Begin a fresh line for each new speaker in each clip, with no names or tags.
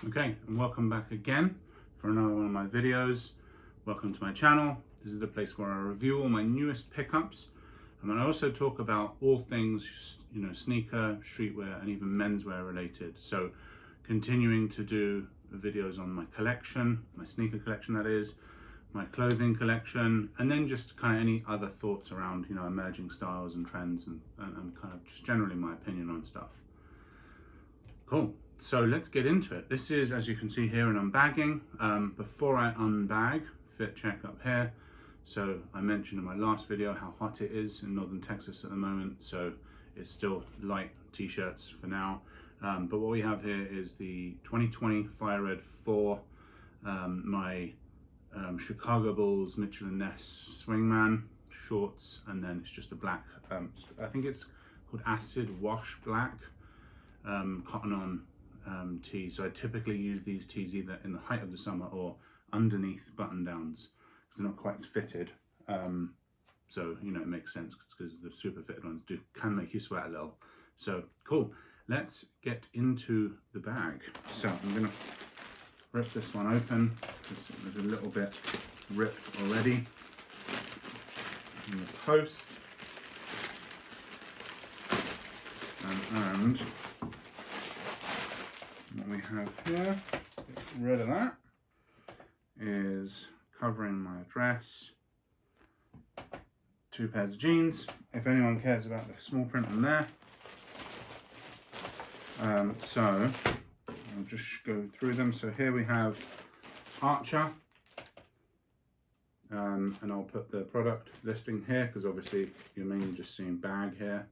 Okay, and welcome back again for another one of my videos. Welcome to my channel. This is the place where I review all my newest pickups, and then I also talk about all things, sneaker, streetwear, and even menswear related. So continuing to do videos on my collection, my sneaker collection that is, my clothing collection, and then just kind of any other thoughts around, emerging styles and trends and kind of just generally my opinion on stuff. Cool. So let's get into it. This is, as you can see here, an unbagging. Before I unbag, fit check up here. So I mentioned in my last video how hot it is in northern Texas at the moment. So it's still light t-shirts for now. But what we have here is the 2020 Fire Red 4, my Chicago Bulls Mitchell & Ness Swingman shorts, and then it's just a black, I think it's called Acid Wash Black, cotton on tee. So I typically use these tees either in the height of the summer or underneath button downs because they're not quite fitted. So it makes sense because the super fitted ones can make you sweat a little. So cool. Let's get into the bag. So I'm gonna rip this one open because there's a little bit ripped already in the post. And what we have here, get rid of that, is covering my address, 2 pairs of jeans, if anyone cares about the small print on there. So I'll just go through them. So here we have Archer, and I'll put the product listing here because obviously you're mainly just seeing bag here,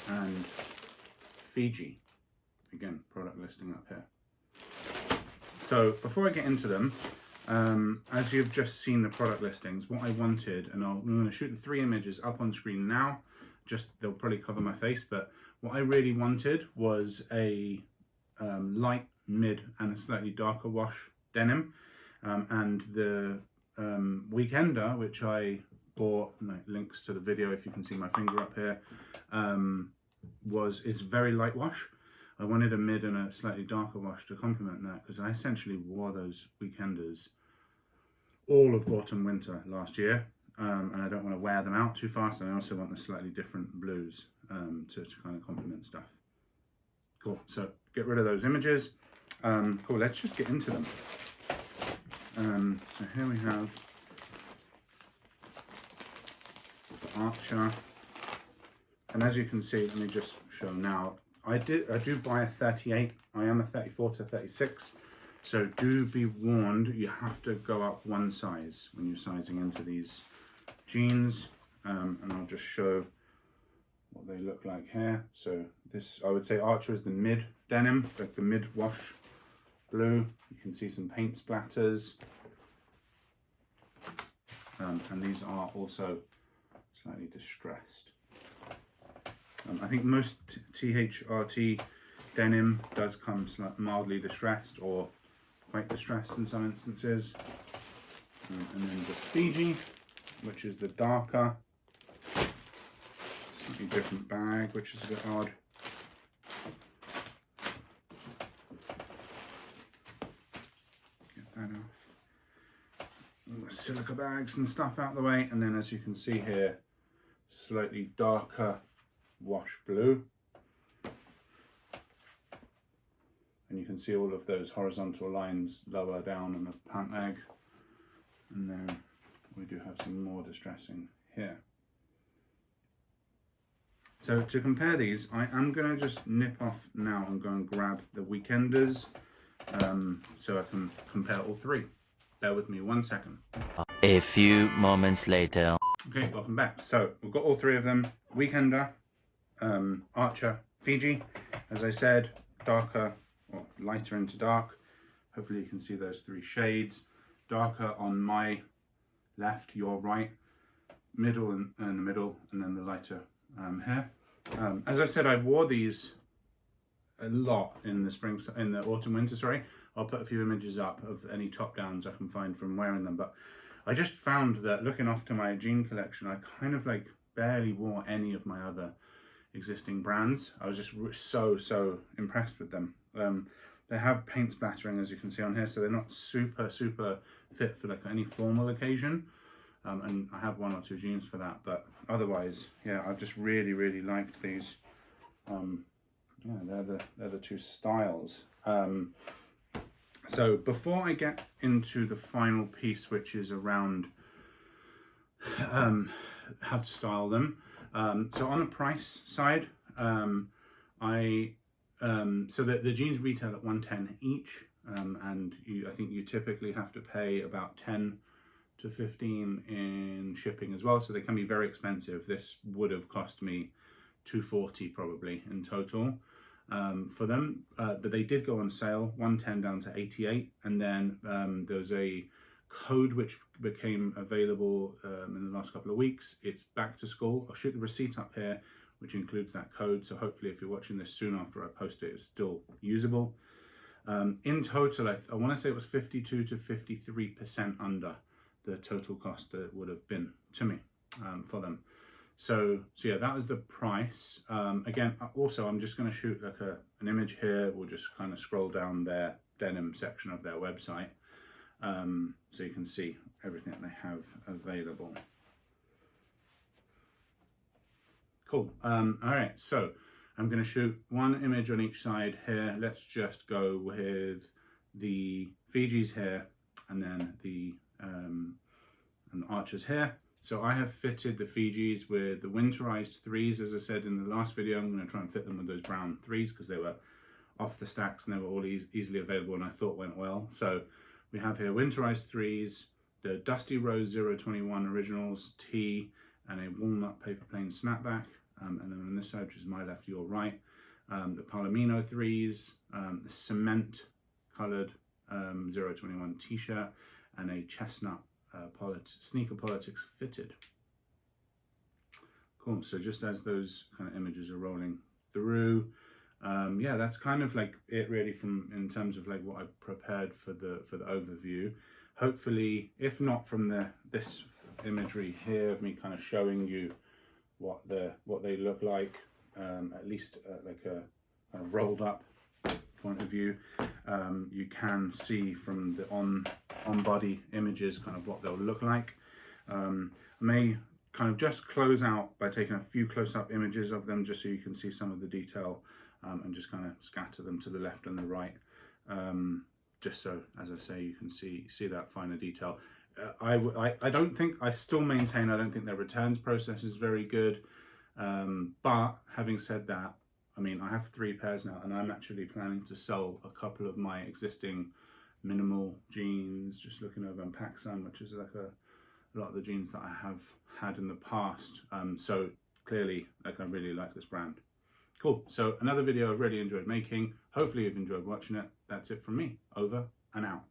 and Fiji. Again, product listing up here. So before I get into them, as you've just seen the product listings, what I wanted, and I'm going to shoot the 3 images up on screen now, they'll probably cover my face, but what I really wanted was a light, mid, and a slightly darker wash denim, and the Weekender, which I bought, links to the video if you can see my finger up here, is very light wash. I wanted a mid and a slightly darker wash to complement that because I essentially wore those Weekenders all of autumn winter last year, and I don't want to wear them out too fast, and I also want the slightly different blues to kind of complement stuff. Cool, so get rid of those images. Cool, let's just get into them. So here we have the Archer, and as you can see, let me just show now, I do buy a 38. I am a 34 to 36. So do be warned, you have to go up 1 size when you're sizing into these jeans. And I'll just show what they look like here. So this, I would say Archer is the mid denim, like the mid wash blue. You can see some paint splatters. And these are also slightly distressed. I think most THRT denim does come mildly distressed or quite distressed in some instances. And then the Fiji, which is the darker, slightly different bag, which is a bit odd. Get that off. All the silica bags and stuff out the way. And then as you can see here, slightly darker wash blue, and you can see all of those horizontal lines lower down on the pant leg, and then we do have some more distressing here. So to compare these, I am going to just nip off now and go and grab the Weekenders so I can compare all 3. Bear with me 1 second.
A few moments later.
Okay, welcome back. So we've got all 3 of them. Weekender, Archer, Fiji, as I said, darker or lighter into dark. Hopefully you can see those 3 shades. Darker on my left, your right, middle and the middle, and then the lighter here. As I said, I wore these a lot in the autumn winter, sorry. I'll put a few images up of any top downs I can find from wearing them, but I just found that looking after my jean collection, I kind of barely wore any of my other existing brands. I was just so impressed with them. They have paint splattering, as you can see on here, so they're not super fit for like any formal occasion. And I have one or two jeans for that, but otherwise, yeah, I've just really liked these. Yeah, they're the two styles. So before I get into the final piece, which is around how to style them, so on the price side, so the jeans retail at $110 each, and I think you typically have to pay about 10 to 15 in shipping as well, so they can be very expensive. This would have cost me $240 probably in total for them, but they did go on sale, $110 down to $88, and then there's a code which became available in the last couple of weeks. It's back to school. I'll shoot the receipt up here, which includes that code, so hopefully if you're watching this soon after I post it, it's still usable. In total, I want to say it was 52 to 53% under the total cost that it would have been to me for them. So yeah, that was the price. Again, also I'm just going to shoot like an image here. We'll just kind of scroll down their denim section of their website, so you can see everything they have available. Cool. All right, so I'm going to shoot one image on each side here. Let's just go with the Fijis here, and then the Archers here. So I have fitted the Fijis with the winterized 3s. As I said in the last video, I'm going to try and fit them with those brown 3s because they were off the stacks and they were all easily available, and I thought went well. So we have here winterized 3s, the Dusty Rose 021 Originals tee, and a walnut paper plane snapback. And then on this side, which is my left, your right, the Palomino 3s, the cement colored 021 t-shirt, and a chestnut sneaker politics fitted. Cool. So just as those kind of images are rolling through, yeah, that's kind of like it really from in terms of like what I prepared for the overview. Hopefully, if not from this imagery here of me kind of showing you what they look like, at least like a kind of rolled up point of view, you can see from the on body images kind of what they'll look like. I may kind of just close out by taking a few close-up images of them just so you can see some of the detail, and just kind of scatter them to the left and the right, just so, as I say, you can see that finer detail. I don't think, I still maintain I don't think their returns process is very good, but having said that, I mean, I have 3 pairs now, and I'm actually planning to sell a couple of my existing minimal jeans, just looking over on PacSun, which is like a lot of the jeans that I have had in the past. So clearly, like, I really like this brand. Cool. So another video I've really enjoyed making. Hopefully you've enjoyed watching it. That's it from me. Over and out.